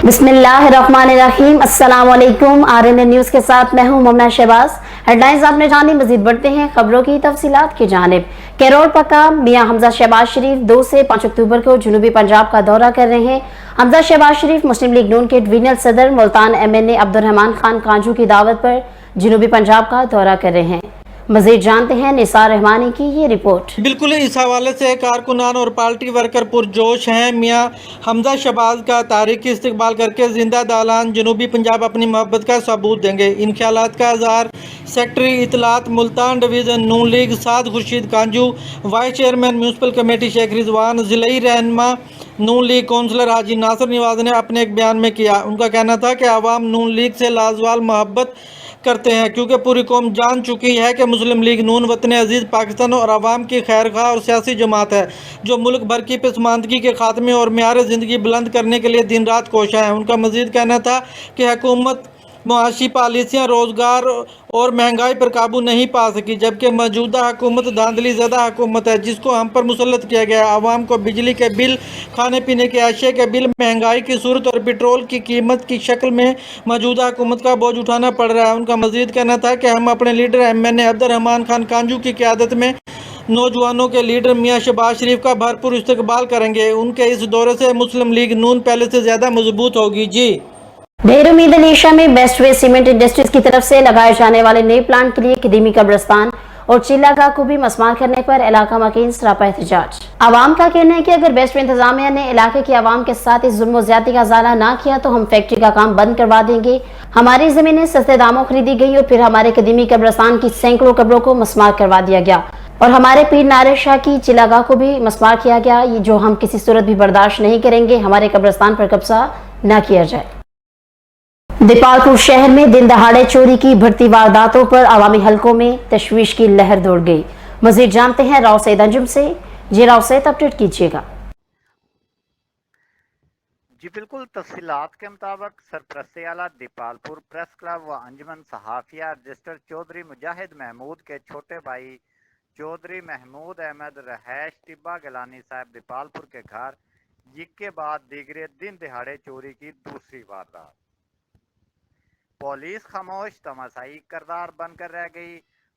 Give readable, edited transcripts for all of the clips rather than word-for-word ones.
बिस्मिल्लाहिर्रहमानिर्रहीम। अस्सलाम वालेकुम। आरएनएन न्यूज़ के साथ मैं हूं मोमना शहबाज। हेडलाइंस आपने जानी, मजीद बढ़ते हैं खबरों की तफसीलात की जानिब। केरोल पक्का मियां हमजा शहबाज शरीफ 2 से 5 अक्टूबर को जनूबी पंजाब का दौरा कर रहे हैं। हमजा शहबाज शरीफ मुस्लिम लीग नून के डिवीजनल सदर मुल्तान एमएनए अब्दुर्रहमान खान कांजू की दावत पर जनूबी पंजाब का दौरा कर रहे हैं। मजीद जानते हैं निसार रहमानी की ये रिपोर्ट। बिल्कुल इस हवाले से कारकुनान और पार्टी वर्कर पुरजोश हैं। मियां हमजा शहबाज का तारीखी इस्तकबाल करके जिंदा दालान जनूबी पंजाब अपनी मोहब्बत का सबूत देंगे। इन ख्यालात का इज़हार सेक्रेटरी इतलात Multan division Noon league Saad Khurshid Kanju, vice chairman municipal committee Sheikh Rizwan, ज़िलई रहनुमा नून लीग काउंसलर हाजी नासिर नवाज ने अपने एक बयान में किया। उनका कहना था कि आवाम नून लीग से लाजवाल मोहब्बत करते हैं, क्योंकि पूरी कौम जान चुकी है कि मुस्लिम लीग नून वतन अजीज़ पाकिस्तान और आवाम की खैरख्वाह और सियासी जमात है, जो मुल्क भर की पसमानदगी के खात्मे और मेयार ज़िंदगी बुलंद करने के लिए दिन रात कोशा है। उनका मज़ीद कहना था कि हुकूमत मुआशी पॉलिसियाँ रोज़गार और महंगाई पर काबू नहीं पा सकी, जबकि मौजूदा हुकूमत धांधली ज़दा हुकूमत है, जिसको हम पर मुसल्लत किया गया है। आवाम को बिजली के बिल, खाने पीने के अशिया के बिल, महंगाई की सूरत और पेट्रोल की कीमत की शक्ल में मौजूदा हुकूमत का बोझ उठाना पड़ रहा है। उनका मज़ीद कहना था कि हम अपने लीडर एमएनए अब्दुर्रहमान खान कांजू की क़यादत में नौजवानों के लीडर मियां शहबाज शरीफ का भरपूर इस्तकबाल करेंगे। उनके इस दौरे से मुस्लिम लीग नून पहले से ज़्यादा मजबूत होगी। जी ढेर उम्मीद एशिया में बेस्ट वे सीमेंट इंडस्ट्रीज की तरफ से लगाए जाने वाले नए प्लांट के लिए कदीमी कब्रिस्तान और चिल्लागाह को भी मस्मार करने पर इलाका मकीन सरापा एहतजाज। आवाम का कहना है कि अगर बेस्ट वे इंतजामिया ने इलाके की आवाम के साथ इस जुल्म ज्यादती का इजाला ना किया तो हम फैक्ट्री का काम बंद करवा देंगे। हमारी जमीनें सस्ते दामों खरीदी गई और फिर हमारे कदीमी कब्रिस्तान की सैकड़ों कब्रों को मस्मार करवा दिया गया और हमारे पीर नारे शाह की चिल्लागाह को भी मस्मार किया गया, जो हम किसी सूरत भी बर्दाश्त नहीं करेंगे। हमारे कब्रिस्तान पर कब्जा न किया जाए। दीपालपुर शहर में दिन दहाड़े चोरी की बढ़ती वारदातों पर अवामी हलकों में तशवीश की लहर दौड़ गई। मजीद जानते हैं राव सैयद अंजुम से। जी राव सैयद, अपडेट कीजिएगा। जी बिल्कुल, तफसीलात के मुताबिक सरपरस्ती आला दीपालपुर प्रेस क्लब व अंजुमन सहाफिया रजिस्टर चौधरी मुजाहिद महमूद के छोटे भाई चौधरी महमूद अहमद रहायश टिब्बा गिलानी साहब दीपालपुर के घर एक के बाद दीगरे दिन दिहाड़े चोरी की दूसरी वारदात। पुलिस खामोश तमाशाई किरदार बनकर रह गई।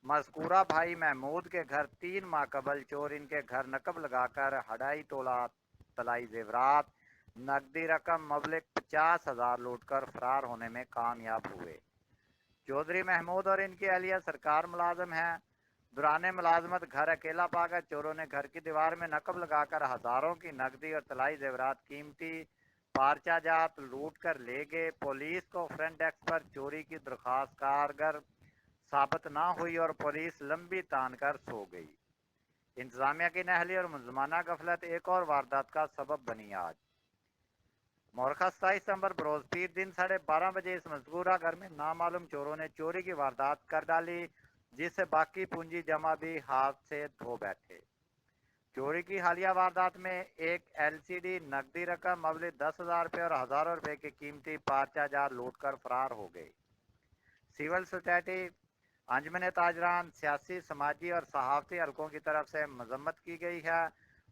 मज़कूरा भाई महमूद के घर 3 माह कबल चोर इनके घर नकब लगाकर 2.5 तोला तलाई जेवरात, नकदी रकम मबलग 50,000 लूटकर फरार होने में कामयाब हुए। चौधरी महमूद और इनकी अहलिया सरकार मुलाजम हैं। दौरान मुलाजमत घर अकेला पाकर चोरों ने घर की दीवार में नकब लगाकर हज़ारों की नकदी और तलाई जेवरात कीमती पार्चा जात लूट कर ले गए। पुलिस को फ्रंट डेस्क पर चोरी की दरख्वास्त कारगर साबित ना हुई और पुलिस लंबी तान कर सो गई। इंतजामिया की नहली और मुलजमाना गफलत एक और वारदात का सबब बनी। आज मोरखा 27 सितंबर बरोज पीर दिन 12:30 बजे इस मजकूरा घर में नामालूम चोरों ने चोरी की वारदात कर डाली, जिससे बाकी पूंजी जमा भी हाथ से धो बैठे। चोरी की हालिया वारदात में एक एलसीडी, नकदी रकम मबलग 10,000 रुपये और हज़ारों रुपये की कीमती पार्चा जार लूट कर फरार हो गए। सिविल सोसाइटी, अंजुमन ताजरान, सियासी, समाजी और सहाफ़ती हलकों की तरफ से मजम्मत की गई है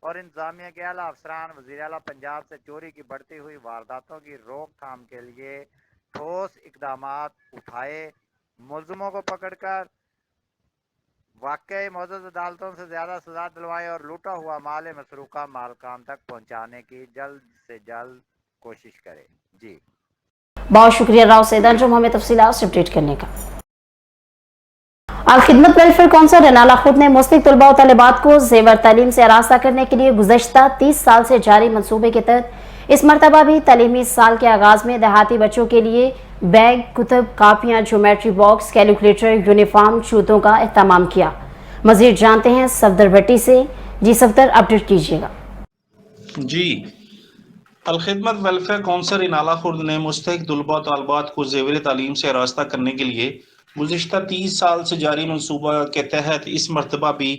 और इंतजामिया के आला अफसरान वज़ीर आला पंजाब से चोरी की बढ़ती हुई वारदातों की रोकथाम के लिए ठोस इकदामात उठाए, मुलजमों को पकड़कर वाकई मौजूद अदालतों से ज़्यादा सजा दिलवाए और लूटा हुआ माल मसरूका मालकान तक पहुँचाने की जल्द से जल्द कोशिश करें। जी बहुत शुक्रिया राव सैयद अंजुम हमें तफसीलात से अपडेट करने का। खिदमत वेलफेयर कौंसिल रनाला खुद ने मुस्लिक तलबा और तलिबात को जेवर तालीम से आरास्ता करने के लिए गुज़श्ता 30 साल से जारी मनसूबे के तहत इस मरतबा भी तालीमी साल के आगाज में देहाती बच्चों के लिए बैग, कुतब, कापियाँ, ज्योमेट्री बॉक्स, कैलकुलेटर, यूनिफॉर्म, जूतों का एहतमाम किया। मजीद जानते हैं सफदर भट्टी से। जी सफदर, अपडेट कीजिएगा। जी अलखिदमत वेलफेयर कौंसिल रनाला खुर्द ने मुस्तहिक तलबा तलबात को जेवर तालीम से आरास्ता करने के लिए गुज़श्ता 30 साल से जारी मनसूबा के तहत इस मरतबा भी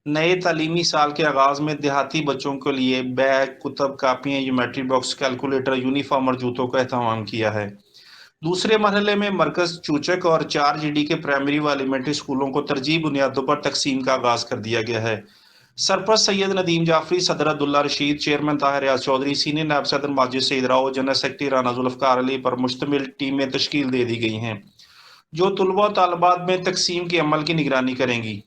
नए तालीमी साल के आगाज़ में देहाती बच्चों के लिए बैग, कुतब, कापियाँ, ज्योमेट्री बॉक्स, कैलकुलेटर, यूनिफॉर्म और जूतों का एहतमाम किया है। दूसरे मरहले में मरकज़ चूचक और 4 GD के प्राइमरी व एलिमेंट्री स्कूलों को तरजीह बुनियादों पर तकसीम का आगाज़ कर दिया गया है। सरपरस्त सैयद नदीम जाफरी, सदर अब्दुल्ला रशीद, चेयरमैन ताहिर रियाज चौधरी, सीनियर नायब सदर माजिद सईद राव, जनरल सेक्रेटरी राना जुल्फकार अली पर मुश्तमिल टीमें तश्कील दे दी गई हैं जो तलबा तालबात में तकसीम के अमल की निगरानी करेंगी।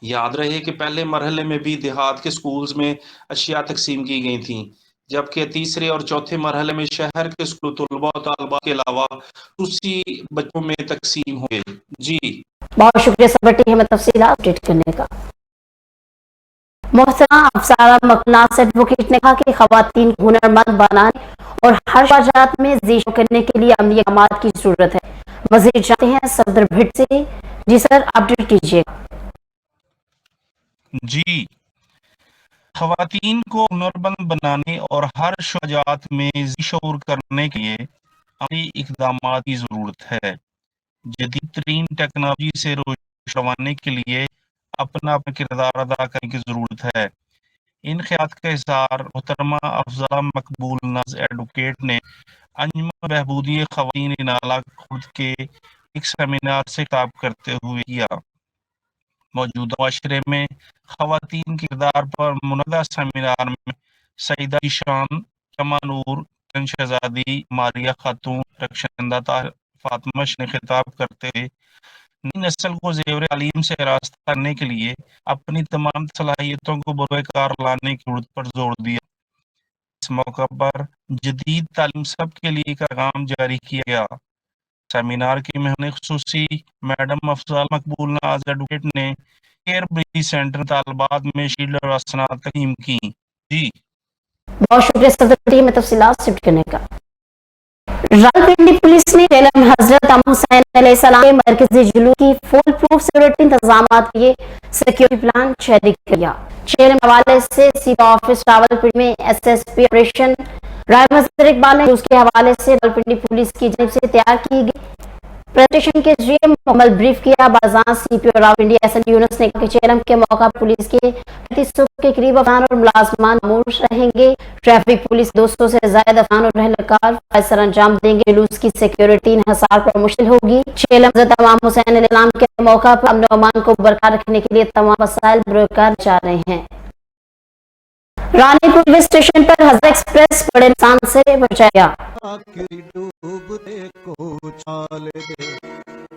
याद रहे कि पहले मरहले में भी देहात के स्कूल्स में अशिया तकसीम की गई थीं, जबकि तीसरे और चौथे मरहले में शहर के स्कूल तलबा और तालबात के अलावा दूसरी बच्चों में तकसीम होंगे। जी बहुत शुक्रिया सबटी हमें तफसीलात अपडेट करने का। मोहतरमा अफसारा मकनास एडवोकेट ने कहा कि खवातीन को हुनरमंद बनाने और हर शजात में जीशो करने के लिए अमली अहकाम की जरूरत है। मजीद जानते हैं सफदर भिट से। जी सर, अपडेट कीजिए। जी खवातीन को हुनरमंद बनाने और हर शुजात में शऊर करने के लिए अमली इक़दाम की ज़रूरत है। जदीद तरीन टेक्नोलॉजी से रोश रवाने के लिए अपना किरदार अदा करने की ज़रूरत है। इन ख्यात का इज़हार मोहतरमा अफजला मकबूल नाज एडवोकेट ने अंजुमन बहबूदी खवातीन नाला खुर्द के एक सेमिनार से खिताब करते हुए किया। मौजूदा माशरे में खवातीन के किरदार पर मुनदा सेमिनार में सईदा ईशान, चमा नूर, शहजादी मारिया खातून, रक्षंदा फातमश ने खिताब करते हुए नई नस्ल को ज़ेवर तालीम से रास्ता करने के लिए अपनी तमाम सलाहियतों को बरोकार लाने की जरूरत पर जोर दिया। इस मौका पर जदीद तालीम सब के लिए का पैगाम जारी किया गया। सेमिनार की मेहमान खुसूसी मैडम अफजल मकबूल नाज एडवोकेट ने केयर ब्रिज सेंटर तालबात में शील्ड और असनाद तकीम की। जी बहुत शुक्रिया सदर में तफसीलात शिफ्ट करने का। रावलपिंडी पुलिस ने चेलम हजरत इमाम हुसैन अलैहिस्सलाम के मरकजी जुलूस की फुल प्रूफ सिक्योरिटी इंतजाम के लिए सिक्योरिटी प्लान जारी किया। चेलम हवाले से सीपी ऑफिस रावलपिंडी में एसएसपी ऑपरेशन राय इकबाल ने उसके हवाले से रावलपिंडी पुलिस की जानिब से तैयार की गई प्रेजेंटेशन के जरिए मुकम्मल ब्रीफ किया। बाजान सीपी और रावलपिंडी एसएन यूनुस ने कहा कि चेलम के मौका पुलिस के 3500 के करीब अफगान और मुलाजमान मामूर रहेंगे। ट्रैफिक पुलिस 200 से ज्यादा अफगान और रहलकार सर अंजाम देंगे। जुलूस की सिक्योरिटी इन्हसार पर मुश्किल होगी। चेलम हज़रत इमाम हुसैन अलैहिस्सलाम के मौका पर अमन अमान को बरकरार रखने के लिए तमाम वसाइल बरकरार जा रहे हैं। रानीपुर रेलवे स्टेशन पर हज़रत एक्सप्रेस बड़े नुकसान से बचाया।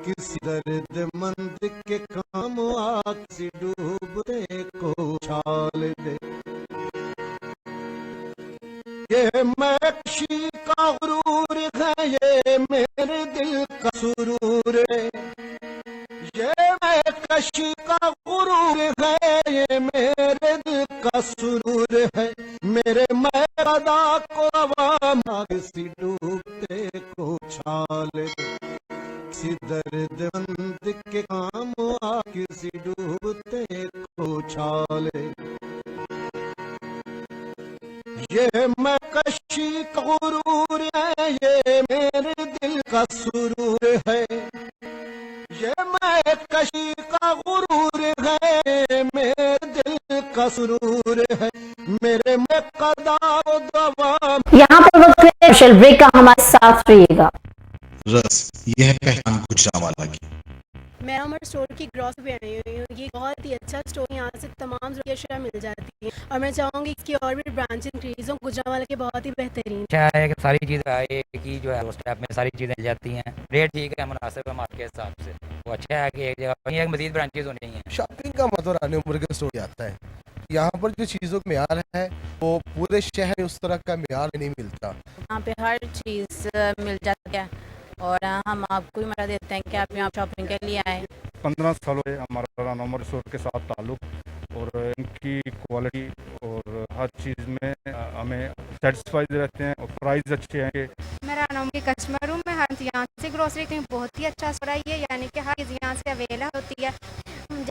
किसी दर्दमंद के काम आखिर डूबते को छाल दे। ये मैशी का गुरूर है, ये मेरे दिल का सुरूर है। ये मैशी का गुरूर है, ये मेरे दिल का सुरूर है। मेरे मैदा को आवाम किसी डूबते को छाल दे। किसी दर्दमंद के काम आ किसी डूबते को छाले। ये मैं कशी का गुरूर है, ये मेरे दिल का सुरूर है। ये मैं कशी का गुरूर है, ये मेरे दिल का सुरूर है। मेरे में कदा दवा। यहाँ पर वक्त स्पेशल ब्रेक का हमारे साथ रहिएगा। रस यह पहचान गुजरांवाला की। मैं हमारे स्टोर की ग्रॉसरी आई हुई हूँ। ये बहुत ही अच्छा स्टोर, यहाँ से तमाम ज़रूरी अशिया मिल जाती है और मैं चाहूँगी इसकी और भी ब्रांच इंक्रीज हो। गुजरांवाला की बहुत ही बेहतरीन अच्छा है कि सारी चीज़ें की जो है उस ऐप में सारी चीज़ें मिल जाती हैं। रेट ठीक है, मुनासिब है मार्केट के हिसाब से। वो अच्छा है कि एक जगह एक मज़ीद ब्रांचेज होनी हैं। शॉपिंग का मज़ा रानी उम्र के स्टोर आता है। यहाँ पर जो चीज़ों का म्यार है वो पूरे शहर में उस तरह का म्यार नहीं मिलता। यहाँ पे हर चीज़ मिल जाती है और हम आपको भी मौका देते हैं कि आप यहाँ शॉपिंग के लिए आए। 15 सालों से हमारा राना उमर स्टोर के साथ ताल्लुक़ और इनकी क्वालिटी और हर चीज़ में हमें सेटिस्फाइड रहते हैं और प्राइस अच्छे हैं। मैं राना उमर की कस्टमर हूँ। मैं हर यहाँ से ग्रोसरी कहीं बहुत ही अच्छा स्टोर है, यानी कि हर चीज़ यहाँ से अवेलेबल होती है।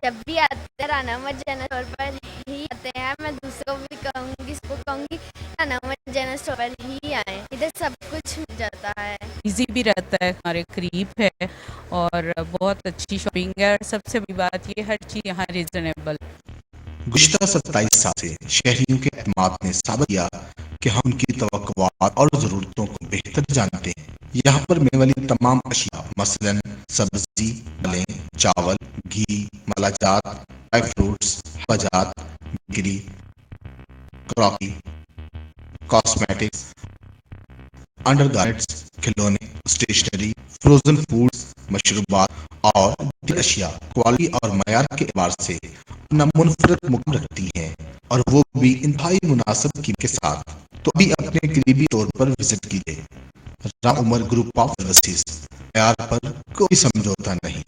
जब भी आते हैं राना उमर जनरल स्टोर पर ही आते हैं। मैं दूसरों को भी कहूँगी, इसको कहूँगी राना उमर जनरल स्टोर पर ही आए, इधर सब कुछ मिल जाता है। इजी भी रहता है, हमारे करीब है और बहुत अच्छी शॉपिंग है। सबसे बड़ी बात ये हर चीज़ यहाँ रीजनेबल। गुज़िश्ता 27 साल से शहरियों के एतमाद ने साबित किया कि हम उनकी तवक्कुआत और ज़रूरतों को बेहतर जानते हैं। यहाँ पर मिलने वाली तमाम अशिया मसलन सब्जी, दालें, चावल, घी, मलाजात, ड्राई फ्रूट्स, हलवाजात, बेकरी, क्रॉकी, कॉस्मेटिक्स, अंडरगारमेंट्स, खिलौने, स्टेशनरी, फ्रोजन फूड्स, मशरूबात और दीगर अशिया क्वालिटी और मयार के एतबार से अपना मुनफरद मुकाम रखती हैं और वो भी इंतहाई मुनासिब कीमत के साथ। तो अभी अपने करीबी स्टोर पर विजिट कीजिए। Ram Umar group of services, मयार पर कोई समझौता नहीं।